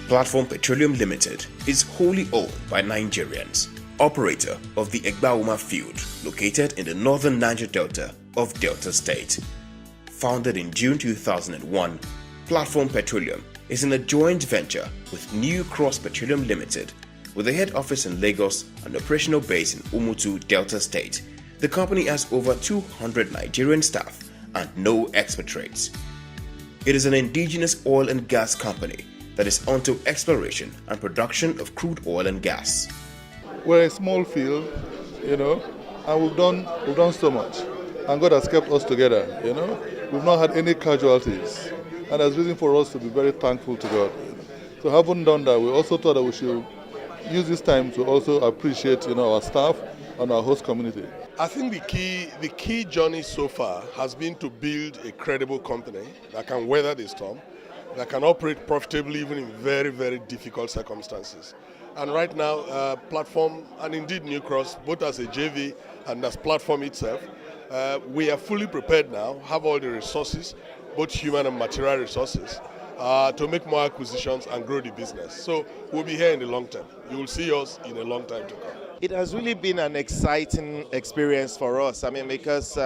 Platform Petroleum Limited is wholly owned by Nigerians, operator of the Egbauma field located in the northern Niger Delta of Delta State. Founded in June 2001, Platform Petroleum is in a joint venture with Newcross Petroleum Limited with a head office in Lagos and operational base in Umutu, Delta State. The company has over 200 Nigerian staff and no expatriates. It is an indigenous oil and gas company that is onto exploration and production of crude oil and gas. We're a small field, and we've done so much. And God has kept us together, We've not had any casualties. And there's reason for us to be very thankful to God. So having done that, we also thought that we should use this time to also appreciate, our staff and our host community. I think the key journey so far has been to build a credible company that can weather the storm, that can operate profitably even in very, very difficult circumstances. And right now, Platform and indeed Newcross, both as a JV and as Platform itself, we are fully prepared now, have all the resources, both human and material resources, to make more acquisitions and grow the business. So we'll be here in the long term. You will see us in a long time to come. It has really been an exciting experience for us. Because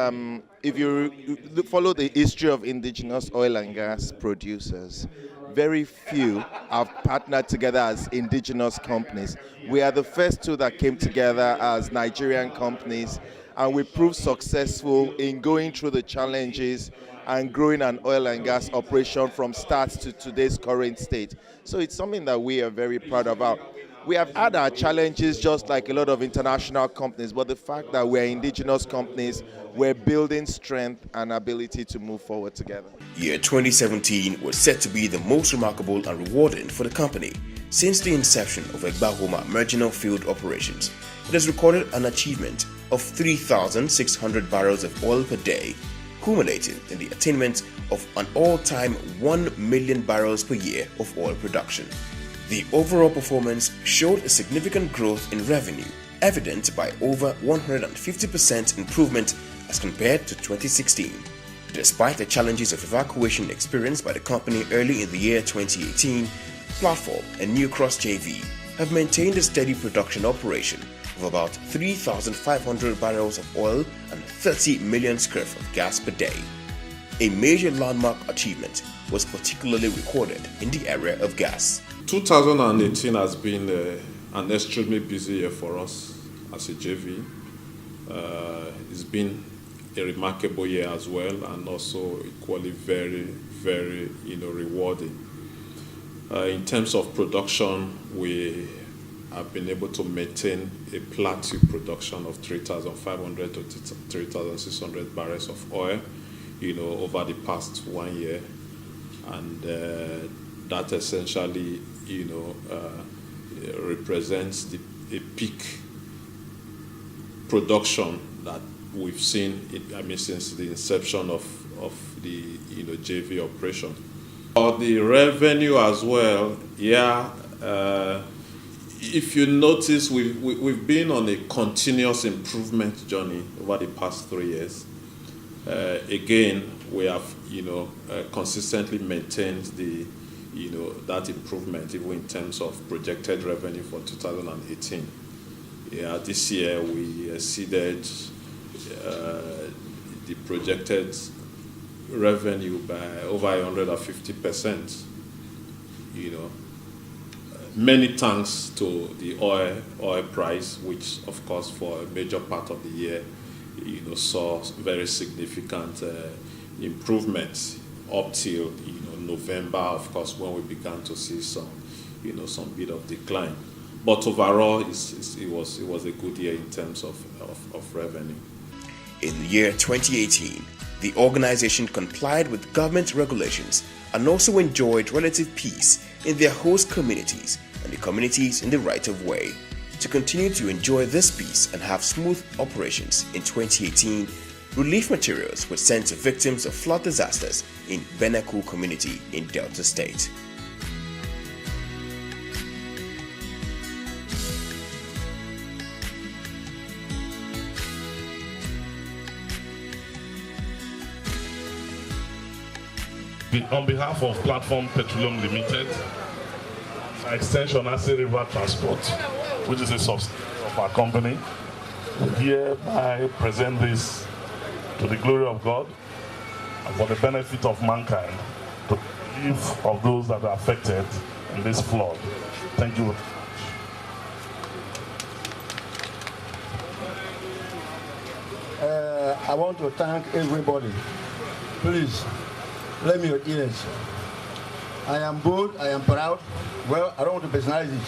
if you follow the history of indigenous oil and gas producers, very few have partnered together as indigenous companies. We are the first two that came together as Nigerian companies, and we proved successful in going through the challenges and growing an oil and gas operation from start to today's current state. So it's something that we are very proud about. We have had our challenges just like a lot of international companies, but the fact that we're indigenous companies, we're building strength and ability to move forward together. Year 2017 was said to be the most remarkable and rewarding for the company. Since the inception of Egbauma marginal field operations, it has recorded an achievement of 3,600 barrels of oil per day, culminating in the attainment of an all-time 1 million barrels per year of oil production. The overall performance showed a significant growth in revenue, evident by over 150% improvement as compared to 2016. Despite the challenges of evacuation experienced by the company early in the year 2018, Platform and Newcross JV have maintained a steady production operation of about 3,500 barrels of oil and 30 million scf of gas per day. A major landmark achievement was particularly recorded in the area of gas. 2018 has been an extremely busy year for us as a JV. It's been a remarkable year as well, and also equally very, very rewarding. In terms of production, we have been able to maintain a plateau production of 3,500 to 3,600 barrels of oil, over the past 1 year, and that essentially, represents a peak production that we've seen. Since the inception of the JV operation. The revenue as well, if you notice, we've been on a continuous improvement journey over the past 3 years. Again, we have consistently maintained that improvement even in terms of projected revenue for 2018. This year we exceeded the projected revenue by over 150%. Many thanks to the oil price, which of course for a major part of the year saw very significant improvements up till November, of course, when we began to see some bit of decline. But overall, it was a good year in terms of revenue. In the year 2018, the organization complied with government regulations and also enjoyed relative peace in their host communities and the communities in the right of way. To continue to enjoy this peace and have smooth operations in 2018, relief materials were sent to victims of flood disasters in Beneku community in Delta State. On behalf of Platform Petroleum Limited, extension Ase River Transport, which is a subsidiary of our company, we hereby present this to the glory of God and for the benefit of mankind, to the relief of those that are affected in this flood. Thank you. I want to thank everybody. Please, let me hear it. I am bold, I am proud. Well, I don't want to personalize it.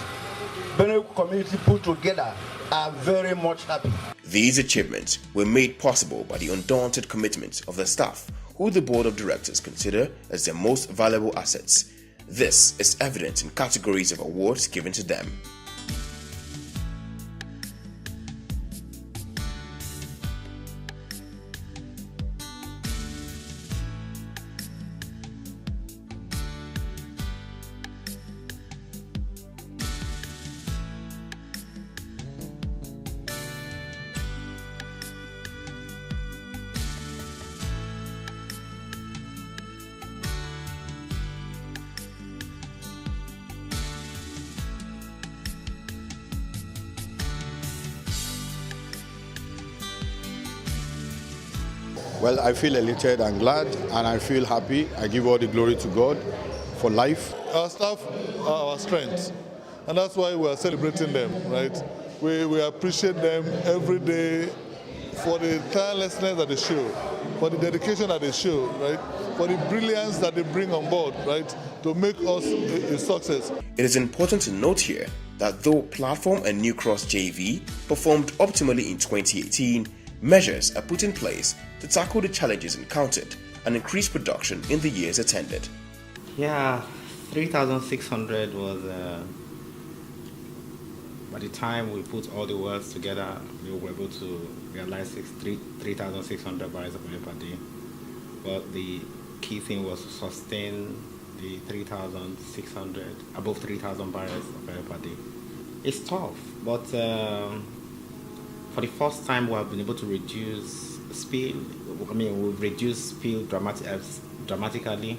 Benue community put together are very much happy. These achievements were made possible by the undaunted commitment of the staff, who the board of directors consider as their most valuable assets. This is evident in categories of awards given to them. Well, I feel elated and glad, and I feel happy. I give all the glory to God for life. Our staff are our strength, and that's why we are celebrating them, right? We appreciate them every day for the tirelessness that they show, for the dedication that they show, right? For the brilliance that they bring on board, right? To make us a success. It is important to note here that though Platform and Newcross JV performed optimally in 2018, measures are put in place to tackle the challenges encountered and increase production in the years attended. Yeah, 3,600 was, by the time we put all the words together, we were able to realize 3,600 barrels of oil per day. But the key thing was to sustain the 3,600, above 3,000 barrels of oil per day. It's tough, but for the first time we have been able to reduce spill. I mean, we've reduced spill dramatically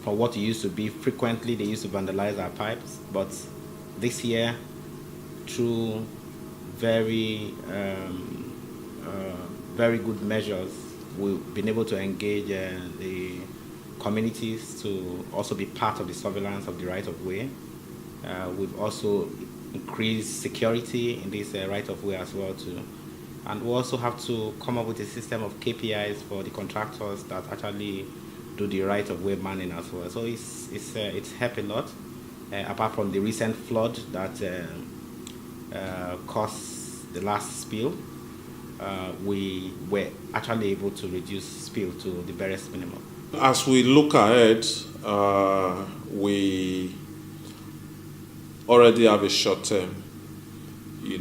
from what it used to be. Frequently they used to vandalize our pipes, but this year, through very good measures, we've been able to engage the communities to also be part of the surveillance of the right-of-way. We've also increased security in this right-of-way as well too. And we also have to come up with a system of KPIs for the contractors that actually do the right-of-way manning as well. So it's helped a lot. Apart from the recent flood that caused the last spill, we were actually able to reduce spill to the barest minimum. As we look ahead, we already have a short-term,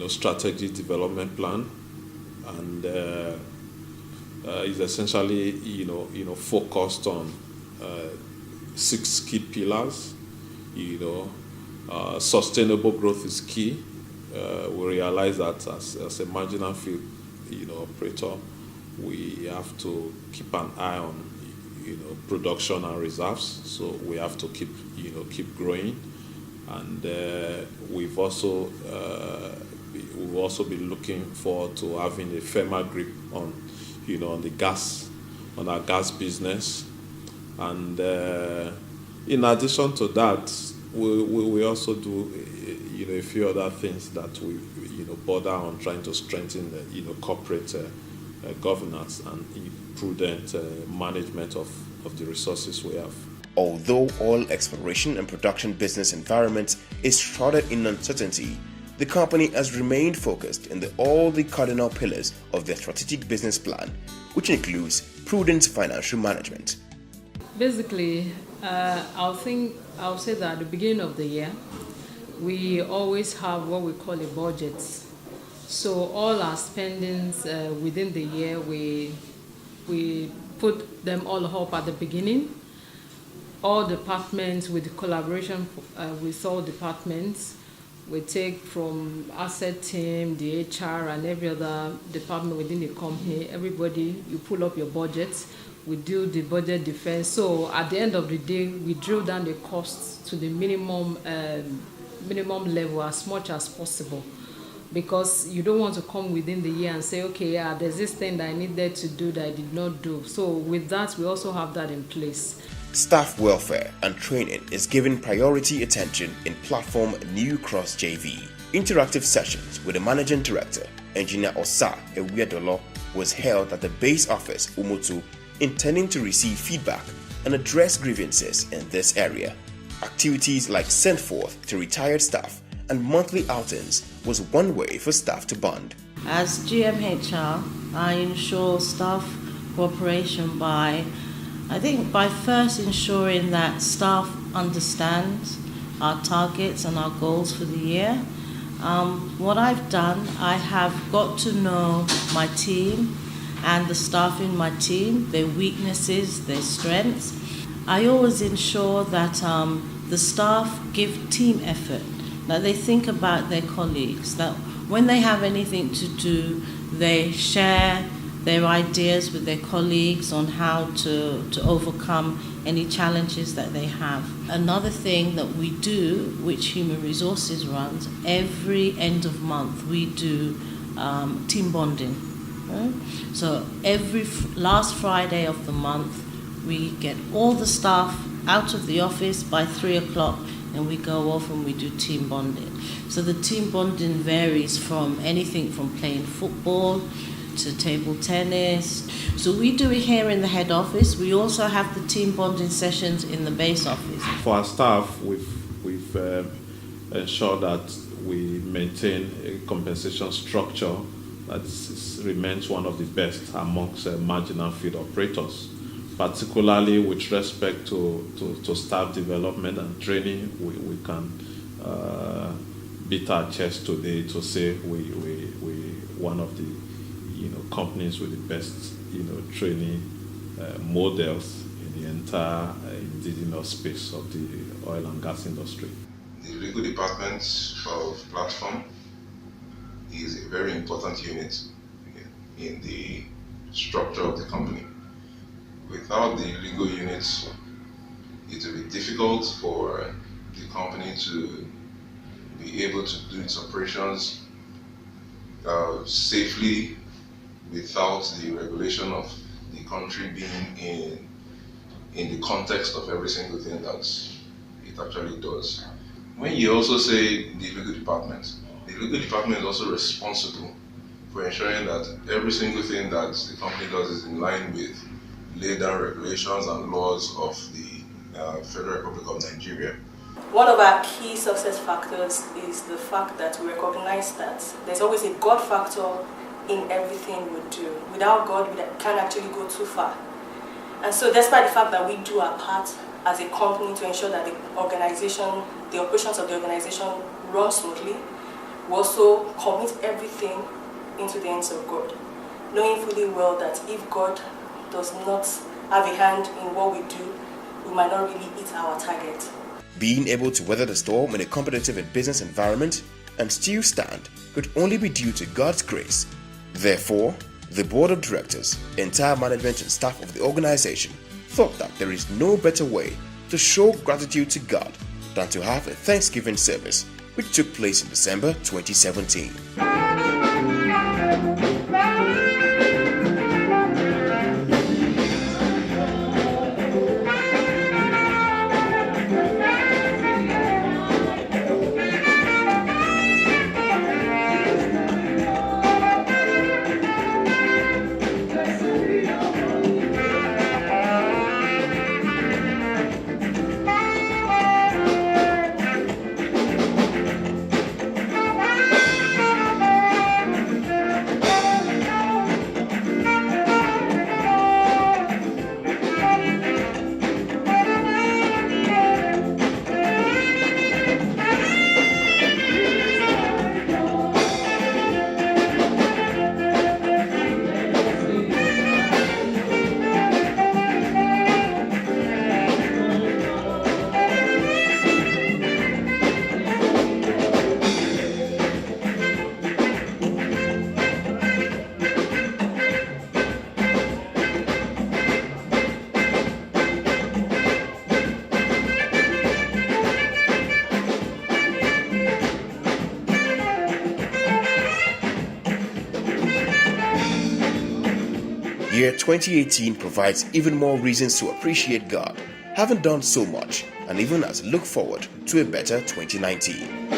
strategic development plan, and is essentially, focused on 6 key pillars. Sustainable growth is key. We realize that as a marginal field, operator, we have to keep an eye on, production and reserves. So we have to keep growing, and we've also been looking forward to having a firmer grip on, on our gas business, and in addition to that, we also do, a few other things that we, border on trying to strengthen the, corporate governance and prudent management of the resources we have. Although all exploration and production business environment is shrouded in uncertainty, the company has remained focused in all the cardinal pillars of their strategic business plan, which includes prudent financial management. Basically, I'll say that at the beginning of the year, we always have what we call a budget. So all our spendings within the year, we put them all up at the beginning. All departments, with the collaboration with all departments, we take from asset team, the HR, and every other department within the company. Everybody, you pull up your budgets. We do the budget defense. So at the end of the day, we drill down the costs to the minimum minimum level as much as possible, because you don't want to come within the year and say, okay, yeah, there's this thing that I needed to do that I did not do. So with that, we also have that in place. Staff welfare and training is given priority attention in platform Newcross JV. Interactive sessions with the managing director, Engineer Osa Ewiadolo, was held at the base office, Umutu, intending to receive feedback and address grievances in this area. Activities like send forth to retired staff and monthly outings was one way for staff to bond. As GMHR, I ensure staff cooperation by first ensuring that staff understands our targets and our goals for the year. What I've done, I have got to know my team and the staff in my team, their weaknesses, their strengths. I always ensure that the staff give team effort, that they think about their colleagues, that when they have anything to do, they share their ideas with their colleagues on how to overcome any challenges that they have. Another thing that we do, which Human Resources runs, every end of month we do team bonding. So every last Friday of the month, we get all the staff out of the office by 3 o'clock, and we go off and we do team bonding. So the team bonding varies from anything from playing football to table tennis. So we do it here in the head office. We also have the team bonding sessions in the base office. For our staff, we've ensured that we maintain a compensation structure that remains one of the best amongst marginal field operators. Particularly with respect to staff development and training, we can beat our chest today to say we one of the companies with the best training models in the entire indigenous space of the oil and gas industry. The legal department of platform is a very important unit in the structure of the company. Without the legal units, it will be difficult for the company to be able to do its operations safely without the regulation of the country being in the context of every single thing that it actually does. When you also say the legal department is also responsible for ensuring that every single thing that the company does is in line with laid down regulations and laws of the Federal Republic of Nigeria. One of our key success factors is the fact that we recognize that there's always a God factor in everything we do. Without God, we can't actually go too far. And so despite the fact that we do our part as a company to ensure that the operations of the organization run smoothly, we also commit everything into the hands of God, knowing fully well that if God does not have a hand in what we do, we might not really hit our target. Being able to weather the storm in a competitive business environment and still stand could only be due to God's grace. Therefore, the board of directors, entire management and staff of the organization thought that there is no better way to show gratitude to God than to have a Thanksgiving service, which took place in December 2017. year 2018 provides even more reasons to appreciate God, having done so much, and even as we look forward to a better 2019.